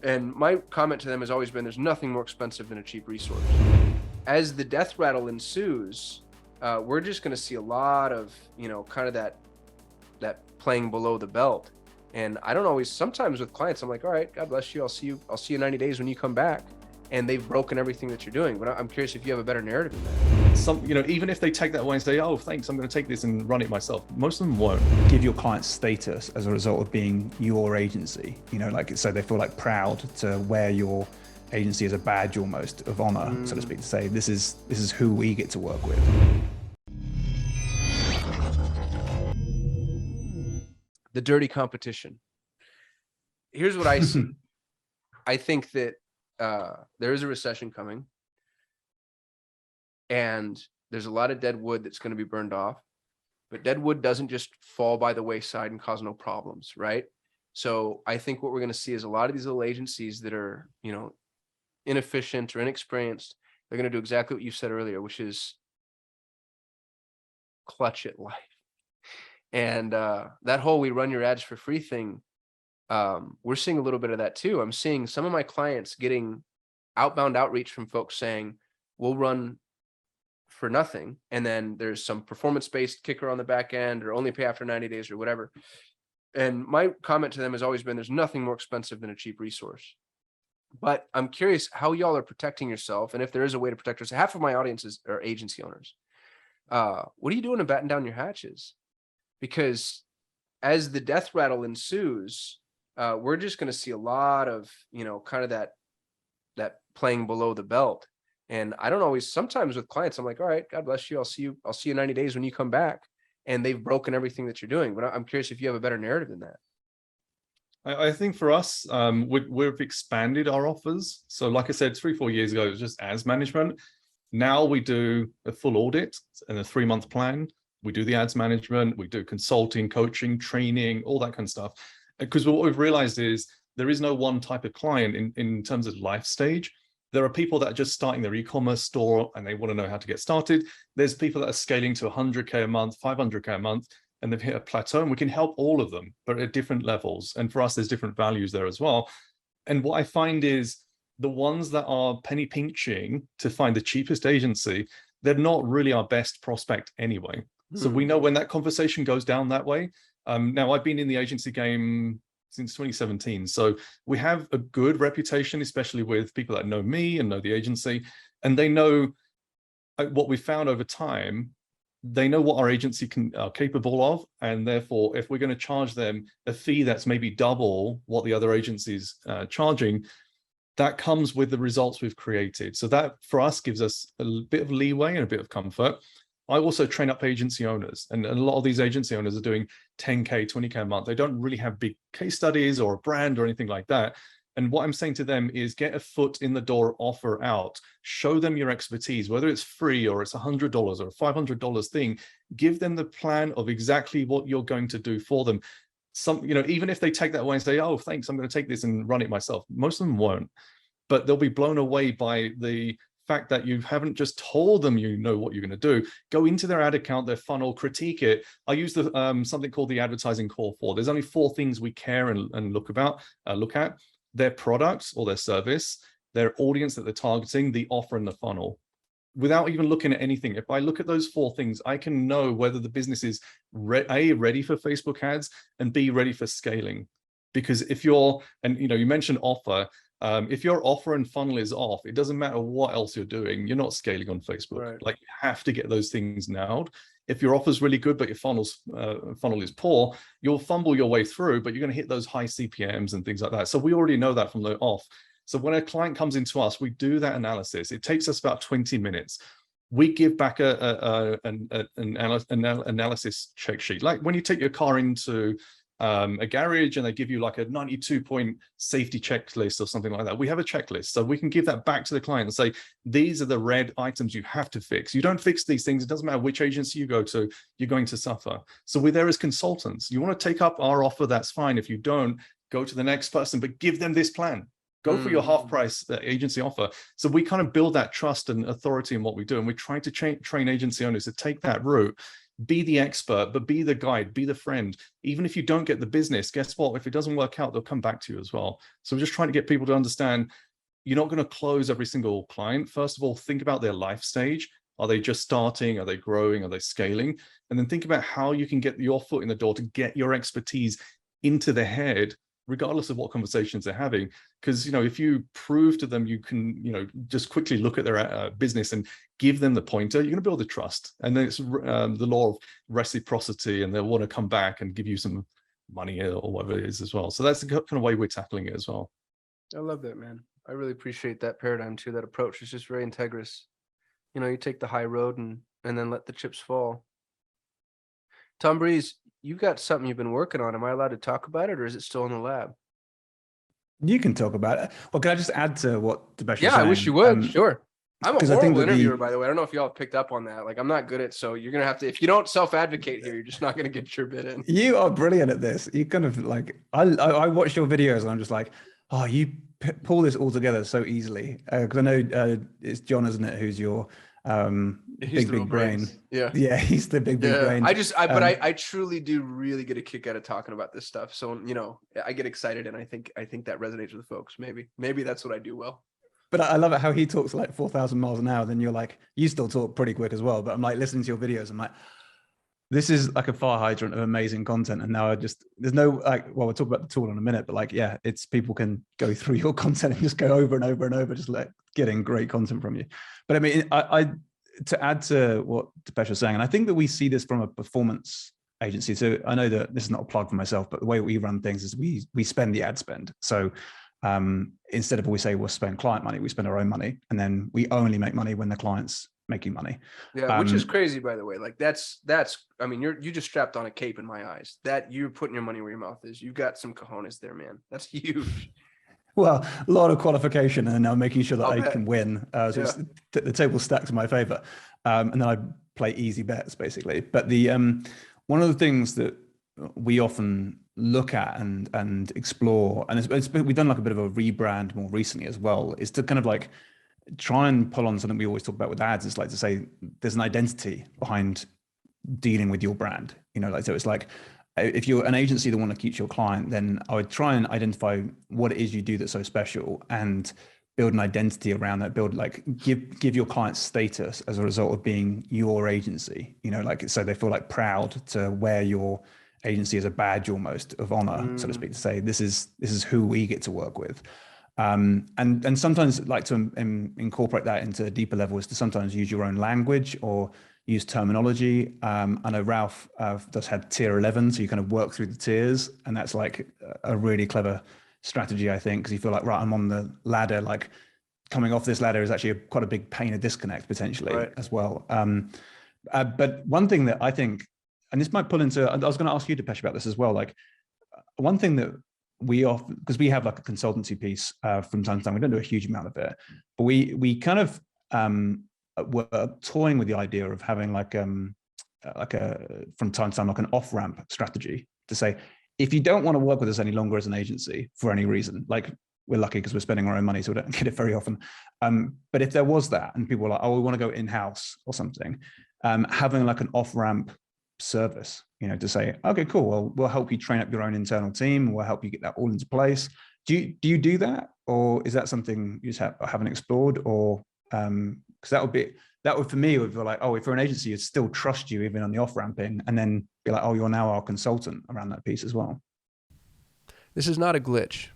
And my comment to them has always been, there's nothing more expensive than a cheap resource. As the death rattle ensues, we're just going to see a lot of, kind of that playing below the belt. And I don't always, sometimes with clients, I'm like, all right, God bless you. I'll see you in 90 days when you come back. And they've broken everything that you're doing. But I'm curious if you have a better narrative than that. Even if they take that away and say, oh, thanks, I'm going to take this and run it myself, most of them won't. Give your clients status as a result of being your agency, so they feel like proud to wear your agency as a badge almost of honor, so to speak, to say, this is who we get to work with. The dirty competition. Here's what I see. I think that there is a recession coming, and there's a lot of dead wood that's going to be burned off, but dead wood doesn't just fall by the wayside and cause no problems, right? So I think what we're going to see is a lot of these little agencies that are, inefficient or inexperienced, they're going to do exactly what you said earlier, which is clutch at life. And that whole we run your ads for free thing, we're seeing a little bit of that too. I'm seeing some of my clients getting outbound outreach from folks saying, we'll run for nothing. And then there's some performance-based kicker on the back end, or only pay after 90 days or whatever. And my comment to them has always been, there's nothing more expensive than a cheap resource. But I'm curious how y'all are protecting yourself. And if there is a way to protect yourself. Half of my audiences are agency owners. What are you doing to batten down your hatches? Because as the death rattle ensues, we're just going to see a lot of, kind of that playing below the belt. And I don't always, sometimes with clients, I'm like, all right, God bless you. I'll see you in 90 days when you come back. And they've broken everything that you're doing. But I'm curious if you have a better narrative than that. I think for us, we've expanded our offers. So like I said, 3-4 years ago, it was just ads management. Now we do a full audit and a 3-month plan. We do the ads management, we do consulting, coaching, training, all that kind of stuff. Because what we've realized is there is no one type of client in terms of life stage. There are people that are just starting their e-commerce store and they want to know how to get started. There's people that are scaling to 100K a month, 500K a month, and they've hit a plateau, and we can help all of them, but at different levels. And for us, there's different values there as well. And what I find is the ones that are penny pinching to find the cheapest agency, they're not really our best prospect anyway. So we know when that conversation goes down that way. Now, I've been in the agency game since 2017. So we have a good reputation, especially with people that know me and know the agency, and they know what we found over time. They know what our agency are capable of, and therefore, if we're going to charge them a fee that's maybe double what the other agencies charging, that comes with the results we've created. So that, for us, gives us a bit of leeway and a bit of comfort. I also train up agency owners, and a lot of these agency owners are doing 10K, 20K a month. They don't really have big case studies or a brand or anything like that. And what I'm saying to them is get a foot in the door offer out, show them your expertise, whether it's free or it's $100 or a $500 thing, give them the plan of exactly what you're going to do for them. Even if they take that away and say, oh, thanks, I'm going to take this and run it myself. Most of them won't, but they'll be blown away by the fact that you haven't just told them you know what you're going to do. Go into their ad account, their funnel, critique it. I use something called the advertising core 4. There's only 4 things we care and look at: their products or their service, their audience that they're targeting, the offer, and the funnel. Without even looking at anything, if I look at those 4 things, I can know whether the business is A, ready for Facebook ads, and B, ready for scaling. Because if you're, and you mentioned offer, if your offer and funnel is off, it doesn't matter what else you're doing, you're not scaling on Facebook. Right. Like, you have to get those things nailed. If your offer is really good, but your funnel is poor, you'll fumble your way through, but you're going to hit those high CPMs and things like that. So we already know that from the off. So when a client comes into us, we do that analysis. It takes us about 20 minutes. We give back an analysis check sheet. Like when you take your car into a garage and they give you like a 92-point safety checklist or something like that. We have a checklist, so we can give that back to the client and say, these are the red items you have to fix. You don't fix these things, it doesn't matter which agency you go to, you're going to suffer. So we're there as consultants. You want to take up our offer, that's fine. If you don't, go to the next person, but give them this plan. Go for your half price agency offer. So we kind of build that trust and authority in what we do. And we try to train agency owners to take that route. be the expert, but be the guide, be the friend. Even if you don't get the business, guess what? If it doesn't work out, they'll come back to you as well. So I'm just trying to get people to understand you're not going to close every single client. First of all, think about their life stage. Are they just starting? Are they growing? Are they scaling? And then think about how you can get your foot in the door to get your expertise into their head, regardless of what conversations they're having. Because, if you prove to them you can, just quickly look at their business and give them the pointer, you're going to build the trust. And then it's the law of reciprocity, and they'll want to come back and give you some money or whatever it is as well. So that's the kind of way we're tackling it as well. I love that, man. I really appreciate that paradigm too. That approach is just very integrous. You take the high road and then let the chips fall. Tom Breeze, you got something you've been working on. Am I allowed to talk about it, or is it still in the lab? You can talk about it. Well, can I just add to what Depesh was saying? Yeah, I wish you would. Sure. I'm a 'cause I think horrible that interviewer, by the way. I don't know if y'all picked up on that. Like, I'm not good at, so you're going to have to, if you don't self-advocate here, you're just not going to get your bit in. You are brilliant at this. You kind of like, I watch your videos and I'm just like, oh, you pull this all together so easily. Because I know it's John, isn't it, who's your big brain. Brains. Yeah, he's the big brain. But I truly do really get a kick out of talking about this stuff. So, I get excited, and I think that resonates with folks. Maybe that's what I do well. But I love it how he talks like 4,000 miles an hour. Then you're like, you still talk pretty quick as well. But I'm like listening to your videos. I'm like, this is like a fire hydrant of amazing content. And now there's no we'll talk about the tool in a minute, but it's people can go through your content and just go over and over and over, just getting great content from you. But I mean, I to add to what Depesh was saying, and I think that we see this from a performance agency. So I know that this is not a plug for myself, but the way we run things is we spend the ad spend. So instead of we say we'll spend client money, we spend our own money, and then we only make money when the client's making money. Yeah, which is crazy, by the way. Like that's I mean, you just strapped on a cape in my eyes. That you're putting your money where your mouth is. You've got some cojones there, man. That's huge. Well, a lot of qualification, and now making sure that I bet. can win. The table's stacked in my favor, and then I play easy bets basically. But the one of the things that we often look at and explore, and we've done like a bit of a rebrand more recently as well, is to kind of like try and pull on something we always talk about with ads. It's like to say there's an identity behind dealing with your brand. So it's like, if you're an agency that want to keep your client, then I would try and identify what it is you do that's so special and build an identity around that. Give your clients status as a result of being your agency. So they feel like proud to wear your agency as a badge almost of honor, so to speak, to say this is who we get to work with. And sometimes like to incorporate that into a deeper level is to sometimes use your own language or use terminology. I know Ralph does have tier 11, so you kind of work through the tiers, and that's like a really clever strategy, I think, because you feel like, right, I'm on the ladder, like coming off this ladder is actually quite a big pain of disconnect potentially as well. But one thing that I think, and this might pull into, I was going to ask you, Depesh, about this as well, like one thing that we often, because we have like a consultancy piece from time to time, we don't do a huge amount of it, but we kind of were toying with the idea of having from time to time like an off-ramp strategy to say, if you don't want to work with us any longer as an agency for any reason, like we're lucky because we're spending our own money, so we don't get it very often. But if there was that and people were like, oh, we want to go in-house or something, having like an off-ramp service, to say, okay, cool, well, we'll help you train up your own internal team, we'll help you get that all into place. Do you do that, or is that something you just haven't explored? Or because that would for me would be like, oh, if you're an agency, you'd still trust you even on the off-ramping, and then be like, oh, you're now our consultant around that piece as well. This is not a glitch.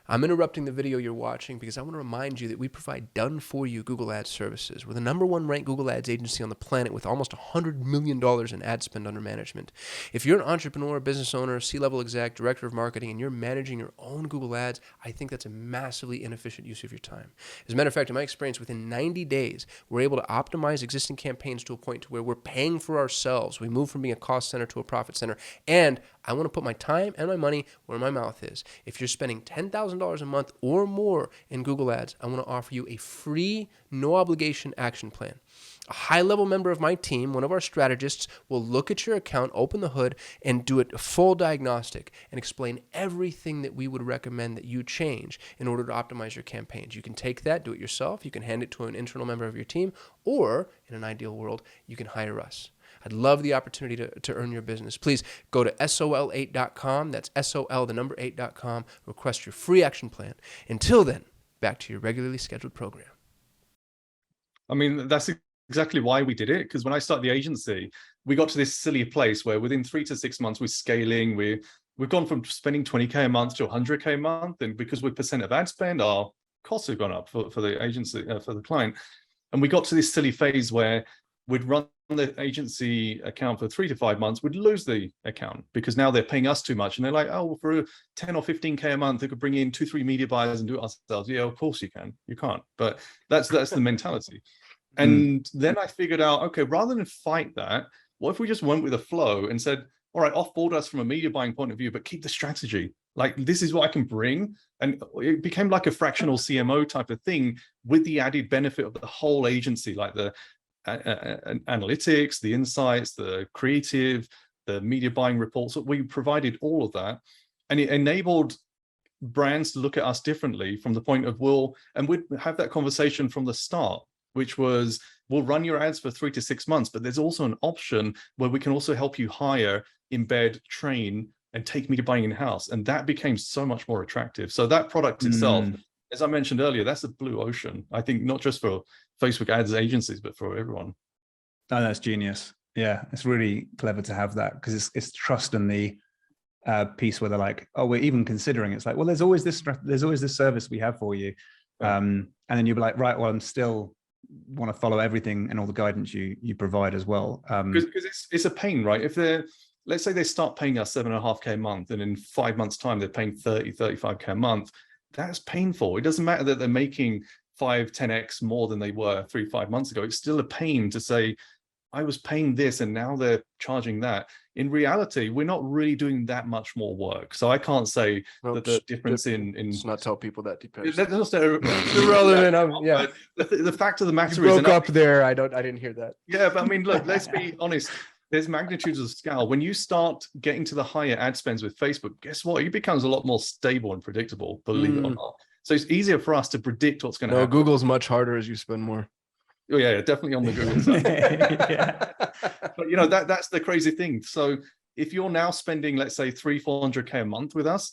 I'm interrupting the video you're watching because I want to remind you that we provide done-for-you Google Ads services. We're the #1 ranked Google Ads agency on the planet with almost $100 million in ad spend under management. If you're an entrepreneur, business owner, C-level exec, director of marketing, and you're managing your own Google Ads, I think that's a massively inefficient use of your time. As a matter of fact, in my experience, within 90 days, we're able to optimize existing campaigns to a point to where we're paying for ourselves. We move from being a cost center to a profit center, and I want to put my time and my money where my mouth is. If you're spending $10,000 a month or more in Google Ads, I want to offer you a free, no obligation action plan. A high-level member of my team, one of our strategists, will look at your account, open the hood, and do a full diagnostic and explain everything that we would recommend that you change in order to optimize your campaigns. You can take that, do it yourself, you can hand it to an internal member of your team, or, in an ideal world, you can hire us. I'd love the opportunity to earn your business. Please go to sol8.com. That's SOL, the number 8.com. Request your free action plan. Until then, back to your regularly scheduled program. I mean, that's exactly why we did it. Because when I started the agency, we got to this silly place where within 3 to 6 months, we're scaling. We've gone from spending 20K a month to 100K a month. And because we're percent of ad spend, our costs have gone up for the agency, for the client. And we got to this silly phase where we'd run the agency account for 3 to 5 months, we'd lose the account because now they're paying us too much. And they're like, oh, for 10 or 15K a month, they could bring in 2-3 media buyers and do it ourselves. Yeah, of course you can. You can't. But that's the mentality. And then I figured out, okay, rather than fight that, what if we just went with a flow and said, all right, offboard us from a media buying point of view, but keep the strategy. Like, this is what I can bring. And it became like a fractional CMO type of thing with the added benefit of the whole agency, like the analytics, the insights, the creative, the media buying reports. We provided all of that. And it enabled brands to look at us differently from the point of, we'd have that conversation from the start, which was, we'll run your ads for 3 to 6 months, but there's also an option where we can also help you hire, embed, train, and take media buying in-house. And that became so much more attractive. So that product itself, as I mentioned earlier, that's a blue ocean. I think not just for Facebook ads agencies, but for everyone. Oh, that's genius. Yeah, it's really clever to have that, because it's trust in the piece where they're like, oh, we're even considering it. It's like, well, there's always this service we have for you. And then you'll be like, right, well, I'm still want to follow everything and all the guidance you provide as well. Because it's a pain, right? If let's say they start paying us 7.5K a month, and in 5 months' time they're paying 35K a month. That's painful. It doesn't matter that they're making 5-10x more than they were 3-5 months ago. It's still a pain to say, I was paying this and now they're charging that. In reality, we're not really doing that much more work. So I can't say that the difference in let's not tell people that depends. That's irrelevant. Yeah. The fact of the matter you is, broke up there. I didn't hear that. Yeah, but I mean, look, let's be honest. There's magnitudes of scale. When you start getting to the higher ad spends with Facebook, guess what? It becomes a lot more stable and predictable, believe it or not. So it's easier for us to predict what's going to happen. Google's much harder as you spend more. Oh yeah, definitely on the Google side. Yeah. But that's the crazy thing. So if you're now spending, let's say 300-400K a month with us,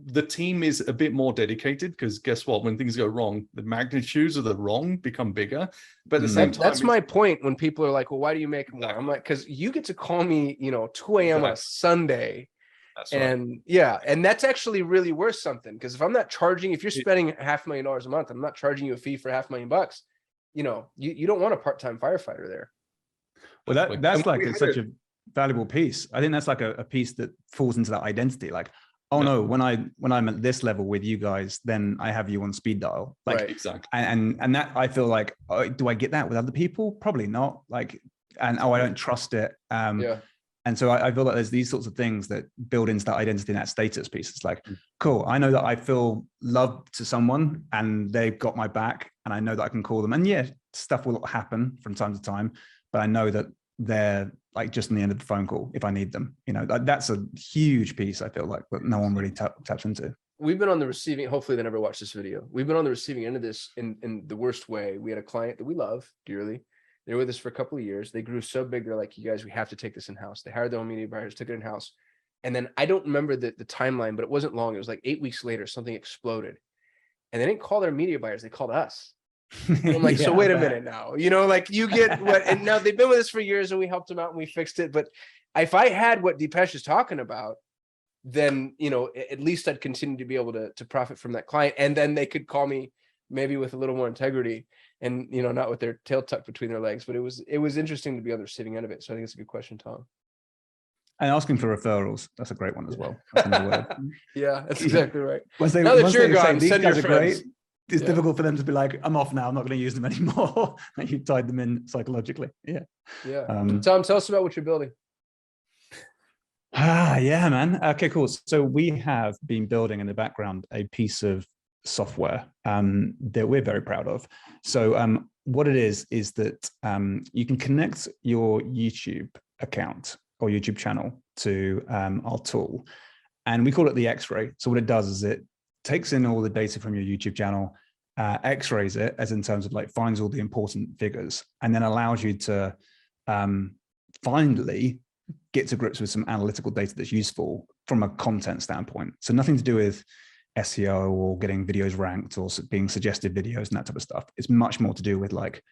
the team is a bit more dedicated, because guess what? When things go wrong, the magnitudes of the wrong become bigger. But at the same time, that's my point. When people are like, well, why do you make more? I'm like, because you get to call me, 2 a.m. on a Sunday. That's and right. And that's actually really worth something, because if I'm not charging, if you're spending $500,000 a month, I'm not charging you a fee for $500,000. You don't want a part-time firefighter there. Well, that's like such a valuable piece. I think that's like a piece that falls into that identity. Like, oh no, when I'm at this level with you guys, then I have you on speed dial. Like, right, exactly. And that, I feel like, do I get that with other people? Probably not. Like, I don't trust it. And so I feel like there's these sorts of things that build into that identity and that status piece. It's like, cool, I know that I feel loved to someone and they've got my back, and I know that I can call them. And yeah, stuff will happen from time to time, but I know that they're like just on the end of the phone call if I need them. That's a huge piece, I feel like, that no one really taps into. We've been on the receiving, hopefully they never watch this video. We've been on the receiving end of this in the worst way. We had a client that we love dearly. They were with us for a couple of years. They grew so big. They're like, you guys, we have to take this in-house. They hired their own media buyers, took it in-house. And then I don't remember the timeline, but it wasn't long. It was like 8 weeks later, something exploded. And they didn't call their media buyers. They called us. And I'm like, so wait a minute now, like you get what, and now they've been with us for years and we helped them out and we fixed it. But if I had what Deepesh is talking about, then, at least I'd continue to be able to profit from that client. And then they could call me maybe with a little more integrity and, not with their tail tucked between their legs. But it was interesting to be on the receiving end of it. So I think it's a good question, Tom. And asking for referrals, that's a great one as well. Yeah, that's exactly right. Now that you're gone, send your friends. It's difficult for them to be like, I'm off now, I'm not going to use them anymore. And you tied them in psychologically. Yeah. Tom, tell us about what you're building. Yeah, man. Okay, cool. So we have been building in the background a piece of software that we're very proud of. So what it is that you can connect your YouTube account or YouTube channel to our tool, and we call it the Xray. So what it does is it takes in all the data from your YouTube channel, X-rays it, as in terms of like finds all the important figures, and then allows you to finally get to grips with some analytical data that's useful from a content standpoint. So nothing to do with SEO or getting videos ranked or being suggested videos and that type of stuff. It's much more to do with like,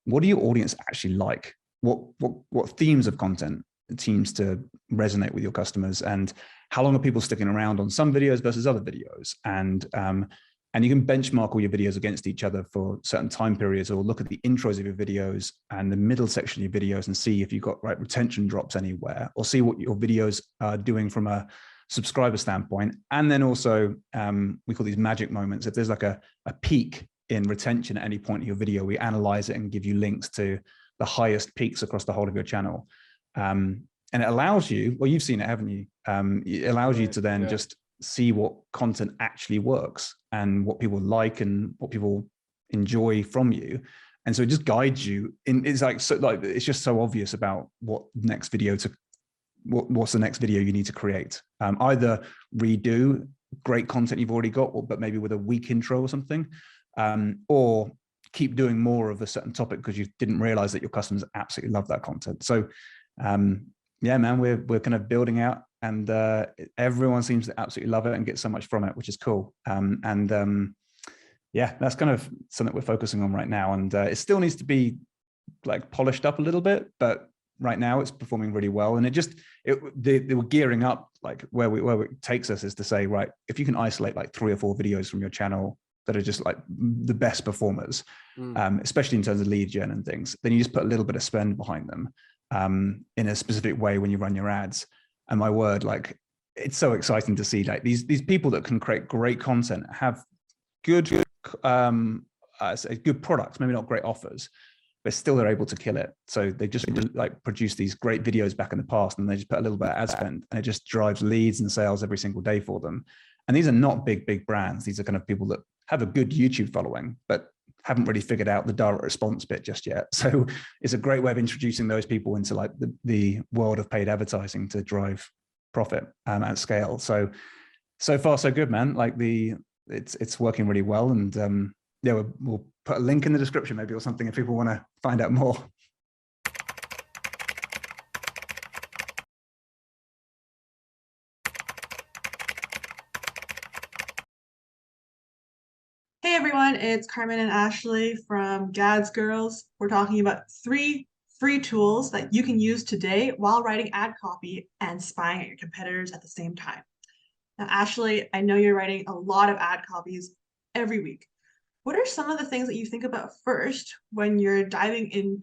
what do your audience actually like? What themes of content seems to resonate with your customers, and how long are people sticking around on some videos versus other videos? And you can benchmark all your videos against each other for certain time periods, or look at the intros of your videos and the middle section of your videos and see if you've got retention drops anywhere, or see what your videos are doing from a subscriber standpoint. And then also we call these magic moments. If there's like a peak in retention at any point in your video, we analyze it and give you links to the highest peaks across the whole of your channel. And it allows you, well, you've seen it, haven't you? It allows you to then just see what content actually works and what people like and what people enjoy from you. And so it just guides you in, it's like, so like, it's just so obvious about what next video to, what's the next video you need to create. Either redo great content you've already got, but maybe with a weak intro or something, or keep doing more of a certain topic because you didn't realize that your customers absolutely love that content. So yeah, man, we're kind of building out, and everyone seems to absolutely love it and get so much from it, which is cool. Yeah, that's kind of something we're focusing on right now. And it still needs to be like polished up a little bit, but right now it's performing really well. And they were gearing up, like where it takes us is to say, right, if you can isolate like 3 or 4 videos from your channel that are just like the best performers, especially in terms of lead gen and things, then you just put a little bit of spend behind them in a specific way when you run your ads. And my word, like, it's so exciting to see like these people that can create great content, have good products, maybe not great offers, but still they're able to kill it. So they just like produce these great videos back in the past, and they just put a little bit of ad spend, and it just drives leads and sales every single day for them. And these are not big brands. These are kind of people that have a good YouTube following, but haven't really figured out the direct response bit just yet. So it's a great way of introducing those people into like the world of paid advertising to drive profit at scale. So far so good, man. Like it's working really well. And yeah, we'll put a link in the description maybe or something if people want to find out more. Hey everyone, it's Carmen and Ashley from Gad's Girls. We're talking about 3 free tools that you can use today while writing ad copy and spying at your competitors at the same time. Now, Ashley, I know you're writing a lot of ad copies every week. What are some of the things that you think about first when you're diving into